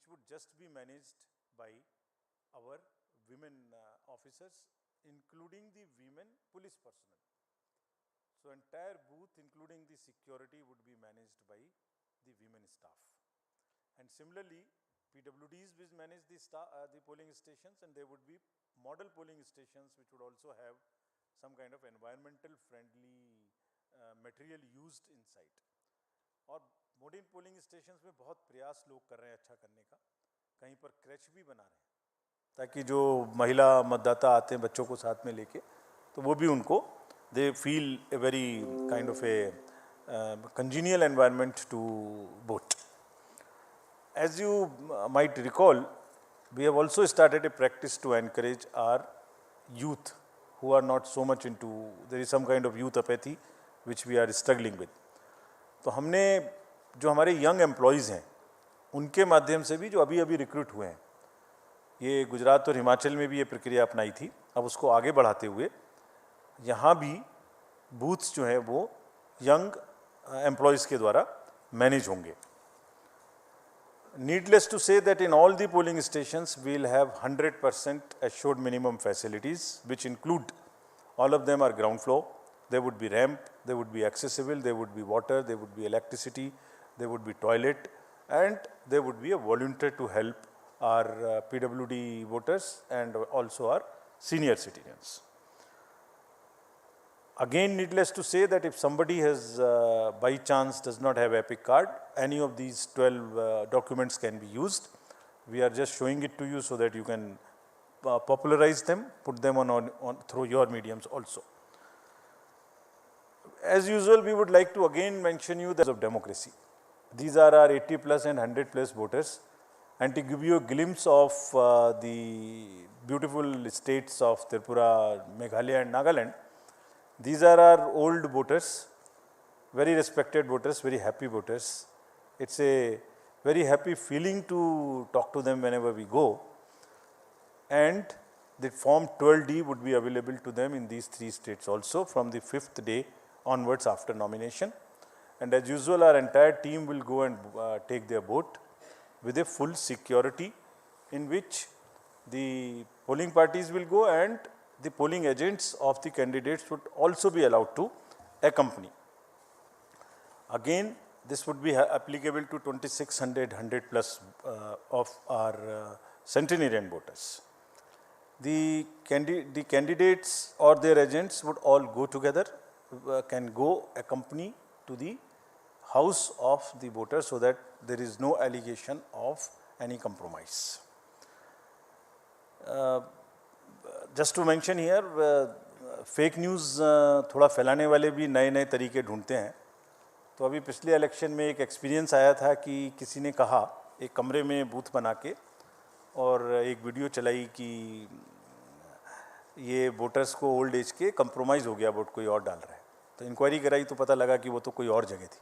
which would just be managed by our women officers, including the women police personnel. So entire booth, including the security, would be managed by the women staff. And similarly, PWDs will manage the polling stations, and there would be model polling stations which would also have some kind of environmental friendly material used inside. और modern polling stations में बहुत प्रयास लोग कर रहे हैं अच्छा करने का, कहीं पर क्रैच भी बना रहे हैं ताकि जो महिला मतदाता आते हैं बच्चों को साथ में लेके, तो वो भी उनको they feel a very kind of a congenial environment to vote. As you might recall, we have also started a practice to encourage our youth who are not so much into, there is some kind of youth apathy which we are struggling with. तो हमने जो हमारे young employees हैं उनके माध्यम से भी जो अभी अभी रिक्रूट हुए हैं, ये गुजरात और हिमाचल में भी ये प्रक्रिया अपनाई थी, अब उसको आगे बढ़ाते हुए यहाँ भी बूथ्स जो है वो यंग एम्प्लॉयज़ के द्वारा मैनेज होंगे. Needless to say that in all the polling stations we will have 100% assured minimum facilities, which include, all of them are ground floor. There would be ramp, there would be accessible, there would be water, there would be electricity, there would be toilet, and there would be a volunteer to help our PWD voters and also our senior citizens. Again, needless to say that if somebody has by chance does not have EPIC card, any of these 12 documents can be used. We are just showing it to you so that you can popularize them, put them on through your mediums also. As usual, we would like to again mention you the of democracy. These are our 80 plus and 100 plus voters, and to give you a glimpse of the beautiful states of Tripura, Meghalaya and Nagaland, these are our old voters, very respected voters, very happy voters. It's a very happy feeling to talk to them whenever we go, and the form 12D would be available to them in these 3 states also from the 5th day onwards after nomination. And as usual, our entire team will go and take their vote with a full security, in which the polling parties will go and the polling agents of the candidates would also be allowed to accompany. Again, this would be applicable to 2600 100 plus of our centenarian voters. The candidates or their agents would all go together, can go accompany to the house of the voter, so that there is no allegation of any compromise. Just to mention here, fake news थोड़ा फैलाने वाले भी नए नए तरीके ढूंढते हैं. तो अभी पिछले इलेक्शन में एक एक्सपीरियंस आया था कि किसी ने कहा एक कमरे में बूथ बना के और एक वीडियो चलाई कि ये वोटर्स को ओल्ड एज के कंप्रोमाइज़ हो गया, वोट कोई और डाल रहा है. तो इंक्वायरी कराई तो पता लगा कि वो तो कोई और जगह थी.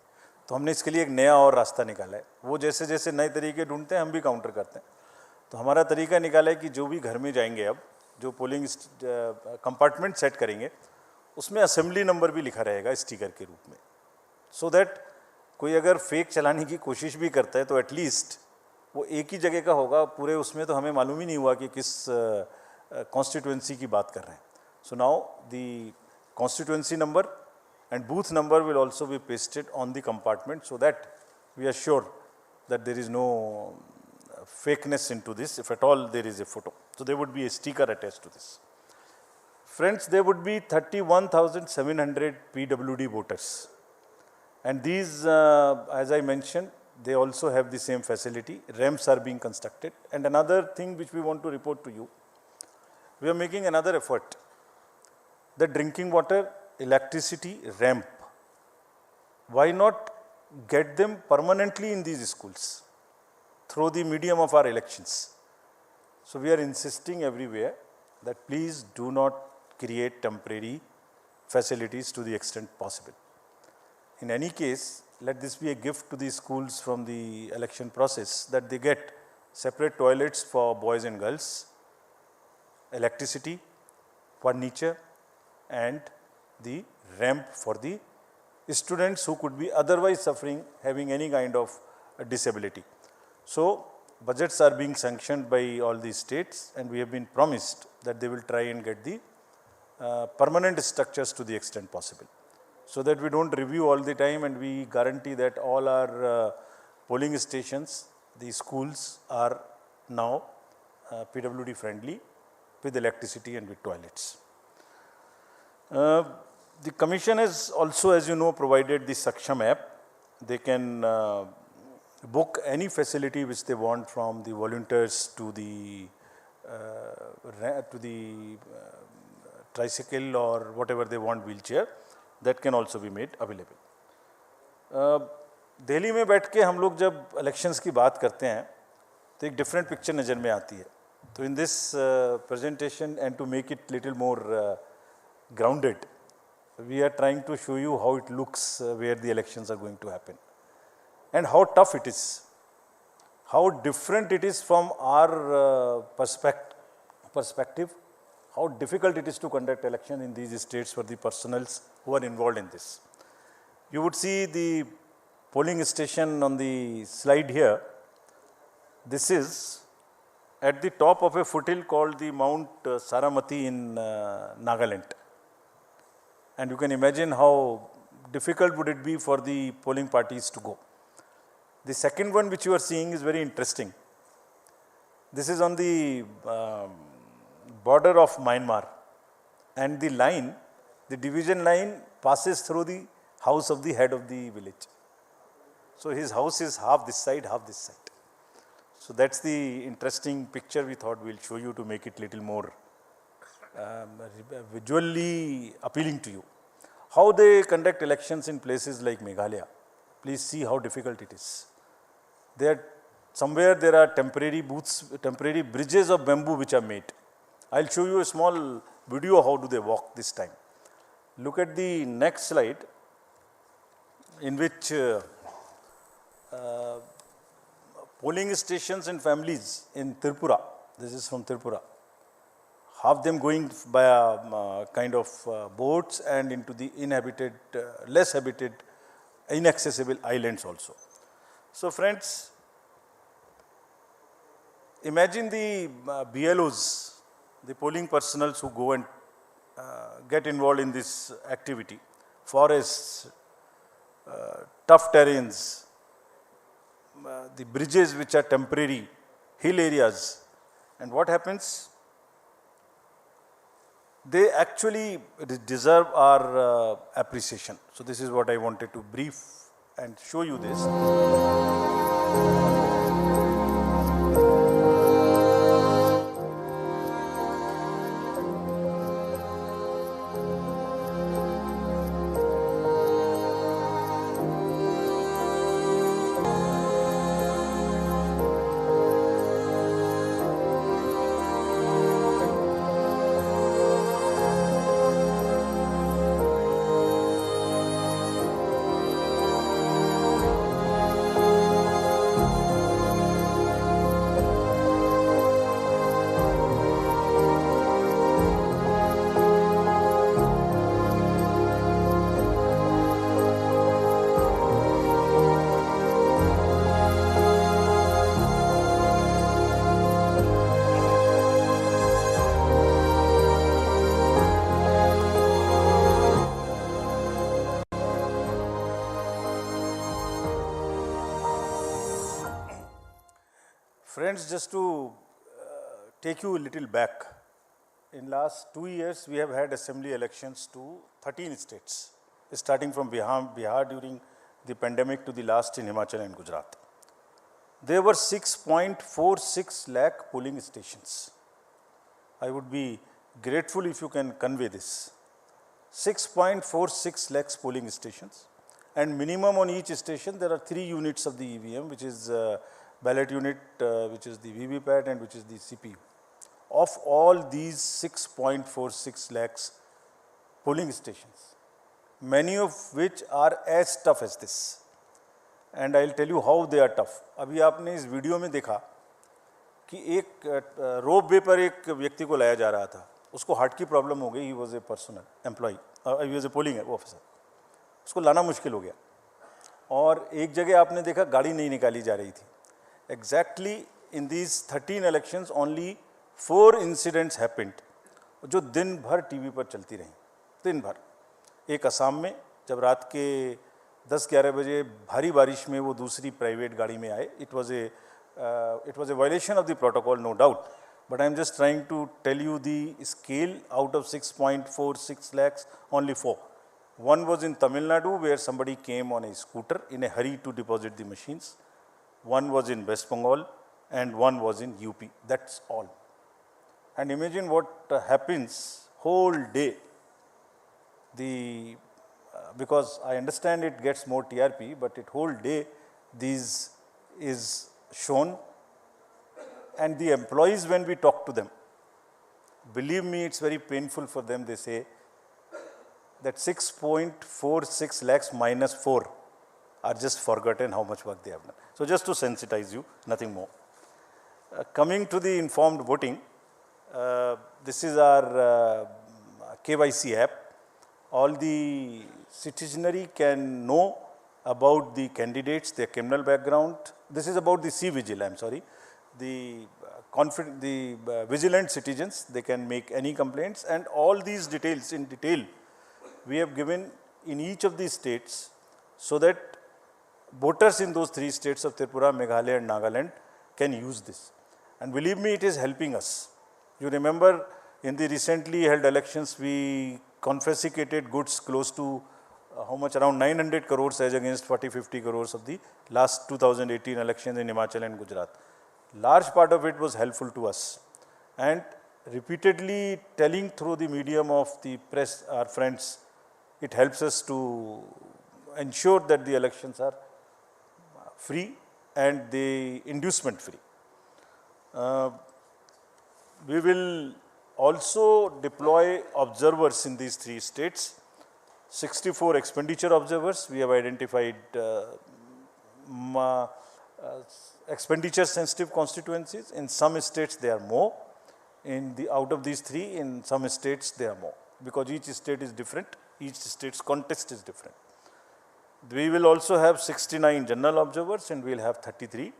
तो हमने इसके लिए एक नया और रास्ता निकाला है. वो जैसे जैसे नए तरीके ढूंढते हैं हम भी काउंटर करते हैं. तो हमारा तरीका निकाला है कि जो भी घर में जाएंगे, अब जो पोलिंग कंपार्टमेंट सेट करेंगे उसमें असेंबली नंबर भी लिखा रहेगा स्टिकर के रूप में, सो दैट कोई अगर फेक चलाने की कोशिश भी करता है तो एटलीस्ट वो एक ही जगह का होगा. पूरे उसमें तो हमें मालूम ही नहीं हुआ कि किस कॉन्स्टिट्यूएंसी की बात कर रहे हैं. So now the constituency number and booth number will also be pasted on the compartment, so that we are sure that there is no fakeness into this, if at all there is a photo. So there would be a sticker attached to this. Friends, there would be 31,700 PWD voters, and these, as I mentioned, they also have the same facility. Ramps are being constructed. And another thing which we want to report to you, we are making another effort. The drinking water, electricity, ramp, why not get them permanently in these schools through the medium of our elections? So we are insisting everywhere that please do not create temporary facilities to the extent possible. In any case, let this be a gift to the schools from the election process, that they get separate toilets for boys and girls, electricity, furniture, and the ramp for the students who could be otherwise suffering, having any kind of disability. So budgets are being sanctioned by all these states, and we have been promised that they will try and get the permanent structures to the extent possible, so that we don't review all the time, and we guarantee that all our polling stations, the schools are now PWD friendly with electricity and with toilets. The Commission has also, as you know, provided the Saksham app. They can book any facility which they want, from the volunteers to the tricycle or whatever they want, wheelchair, that can also be made available. Delhi में बैठ के हम लोग जब elections की बात करते हैं तो एक डिफरेंट पिक्चर नज़र में आती है. तो in this presentation and to make it little more grounded, we are trying to show you how it looks where the elections are going to happen, and how tough it is, how different it is from our perspective, how difficult it is to conduct election in these states for the personals who are involved in this. You would see the polling station on the slide here. This is at the top of a foothill called the Mount Saramati in Nagaland. And you can imagine how difficult would it be for the polling parties to go. The second one which you are seeing is very interesting. This is on the border of Myanmar, and the line, the division line, passes through the house of the head of the village. So his house is half this side, half this side. So that's the interesting picture we thought we'll show you to make it little more visually appealing to you. How they conduct elections in places like Meghalaya. Please see how difficult it is. Somewhere there are temporary booths, temporary bridges of bamboo which are made. I'll show you a small video how do they walk this time. Look at the next slide, in which polling stations and families in Tripura, this is from Tripura, half them going by kind of boats and into the inhabited, less habited, inaccessible islands also. So friends, imagine the BLOs, the polling personals who go and get involved in this activity. Forests, tough terrains, the bridges which are temporary, hill areas, and what happens? They actually deserve our appreciation. So this is what I wanted to brief and show you this. Friends, just to take you a little back, in last 2 years we have had assembly elections to 13 states, starting from Bihar during the pandemic to the last in Himachal and Gujarat. There were 6.46 lakh polling stations. I would be grateful if you can convey this. 6.46 lakhs polling stations, and minimum on each station there are 3 units of the EVM, which is ballot unit, which is the VVPAT, and which is the CPU. Of all these 6.46 lakhs polling stations, many of which are as tough as this, and I'll tell you how they are tough. अभी आपने इस video में देखा कि एक रोप वे पर एक व्यक्ति को लाया जा रहा था, उसको हार्ट की प्रॉब्लम हो गई, he was a personal employee, he was a polling officer, उसको लाना मुश्किल हो गया, और एक जगह आपने देखा गाड़ी नहीं निकाली जा रही थी. Exactly in these 13 elections only 4 incidents happened जो दिन भर टीवी पर चलती रहीं, दिन भर। एक असम में जब रात के 10-11 बजे भारी बारिश में वो दूसरी प्राइवेट गाड़ी में आए, it was a violation of the protocol, no doubt, but I am just trying to tell you the scale. Out of 6.46 lakhs, only 4. One was in Tamil Nadu where somebody came on a scooter in a hurry to deposit the machines. One was in West Bengal and one was in UP. That's all. And imagine what happens whole day. Because I understand it gets more TRP, but it whole day this is shown, and the employees, when we talk to them, believe me, it's very painful for them. They say that 6.46 lakhs minus 4 are just forgotten how much work they have done. So just to sensitize you, nothing more. Coming to the informed voting, this is our KYC app. All the citizenry can know about the candidates, their criminal background. This is about the C-Vigil, I am sorry. The vigilant citizens, they can make any complaints, and all these details in detail we have given in each of these states so that voters in those 3 states of Tripura, Meghalaya and Nagaland can use this. And believe me, it is helping us. You remember in the recently held elections, we confiscated goods close to how much, around 900 crores as against 40-50 crores of the last 2018 elections in Himachal and Gujarat. Large part of it was helpful to us, and repeatedly telling through the medium of the press, our friends, it helps us to ensure that the elections are free and the inducement free. We will also deploy observers in these 3 states. 64 expenditure observers. We have identified expenditure sensitive constituencies. In some states they are more. Out of these 3, in some states they are more, because each state is different. Each state's context is different. We will also have 69 general observers, and we will have 33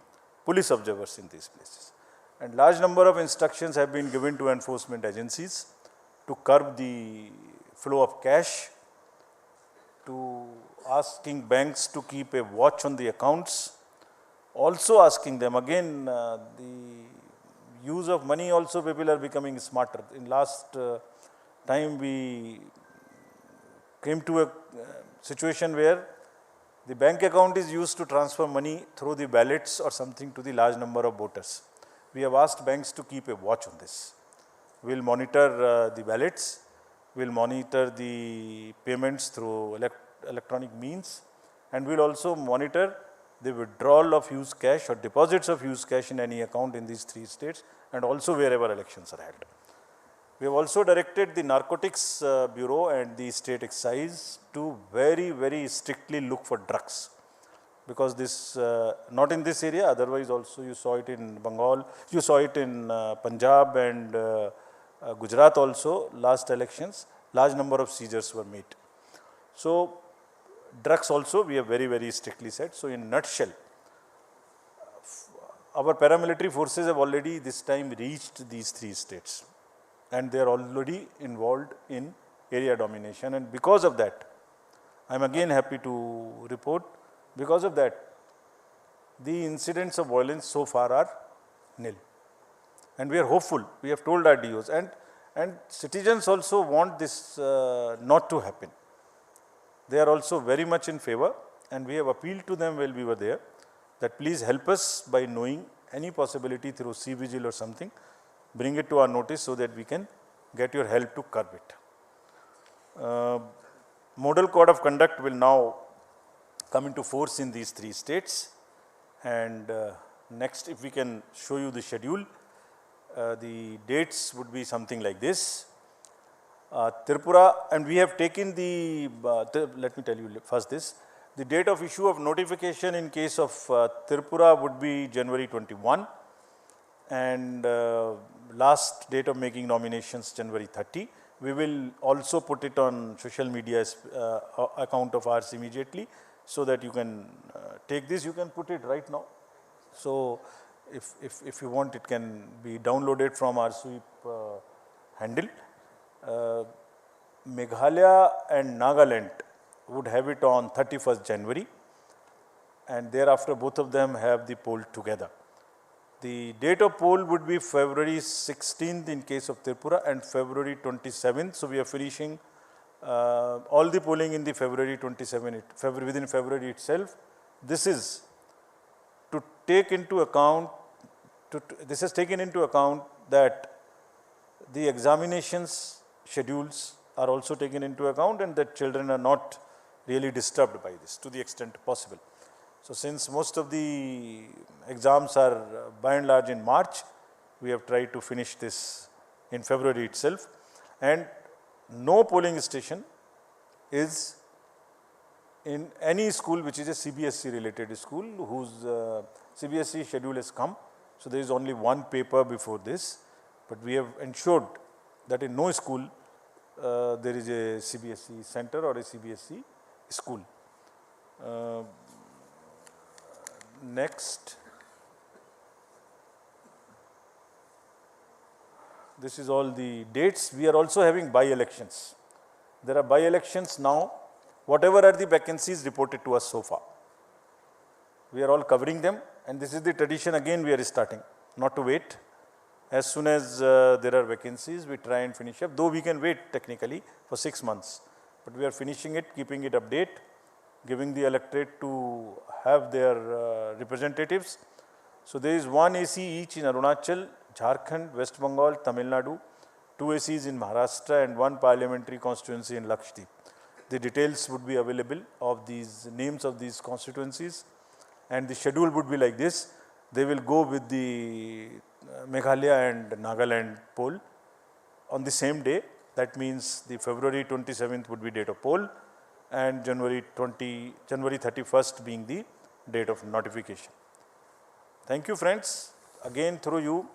police observers in these places. And large number of instructions have been given to enforcement agencies to curb the flow of cash, to asking banks to keep a watch on the accounts, also asking them, again, the use of money also, people are becoming smarter. In last time we came to a situation where the bank account is used to transfer money through the ballots or something to the large number of voters. We have asked banks to keep a watch on this. We will monitor the ballots, we will monitor the payments through electronic means, and we will also monitor the withdrawal of used cash or deposits of used cash in any account in these 3 states, and also wherever elections are held. We have also directed the Narcotics Bureau and the State Excise to very, very strictly look for drugs, because this, not in this area, otherwise also you saw it in Bengal, you saw it in Punjab and Gujarat also, last elections, large number of seizures were made. So drugs also we have very, very strictly said. So in a nutshell, our paramilitary forces have already this time reached these 3 states, and they are already involved in area domination, and because of that, I am again happy to report, because of that, the incidents of violence so far are nil, and we are hopeful. We have told our DOs, and citizens also want this not to happen. They are also very much in favor, and we have appealed to them while we were there that please help us by knowing any possibility through C-Vigil or something, bring it to our notice so that we can get your help to curb it. Model Code of Conduct will now come into force in these 3 states, and next, if we can show you the schedule, the dates would be something like this. Tripura, and we have taken let me tell you first this, the date of issue of notification in case of Tripura would be January 21, and last date of making nominations January 30. We will also put it on social media account of ours immediately, so that you can take this, you can put it right now. So if you want, it can be downloaded from our sweep handle. Meghalaya and Nagaland would have it on 31st January, and thereafter both of them have the poll together. The date of poll would be February 16th in case of Tripura and February 27th. So we are finishing all the polling in the February 27th, within February itself. This is to take into account, this is taken into account that the examinations schedules are also taken into account and that children are not really disturbed by this to the extent possible. So since most of the exams are by and large in March, we have tried to finish this in February itself, and no polling station is in any school which is a CBSE related school whose CBSE schedule has come. So there is only one paper before this, but we have ensured that in no school there is a CBSE center or a CBSE school. Next, this is all the dates. We are also having by-elections. There are by-elections now. Whatever are the vacancies reported to us so far, we are all covering them, and this is the tradition again we are starting, not to wait. As soon as there are vacancies, we try and finish up, though we can wait technically for 6 months, but we are finishing it, keeping it update, giving the electorate to have their representatives. So there is one AC each in Arunachal, Jharkhand, West Bengal, Tamil Nadu, 2 ACs in Maharashtra and 1 parliamentary constituency in Lakshadweep. The details would be available of these names of these constituencies, and the schedule would be like this. They will go with the Meghalaya and Nagaland poll on the same day. That means the February 27th would be date of poll, and January 31st being the date of notification. Thank you, friends. Again, through you,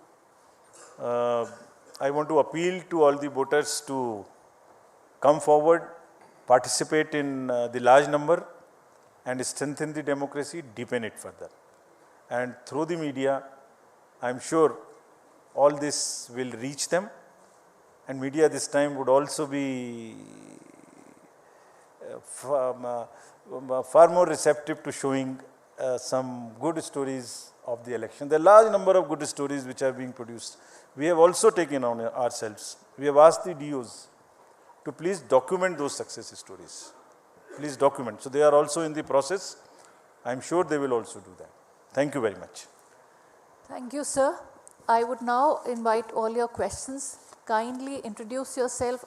I want to appeal to all the voters to come forward, participate in the large number and strengthen the democracy, deepen it further. And through the media, I am sure all this will reach them, and media this time would also be far more receptive to showing some good stories of the election. There are large number of good stories which are being produced. We have also taken on ourselves. We have asked the DOs to please document those success stories. Please document. So they are also in the process. I am sure they will also do that. Thank you very much. Thank you, sir. I would now invite all your questions. Kindly introduce yourself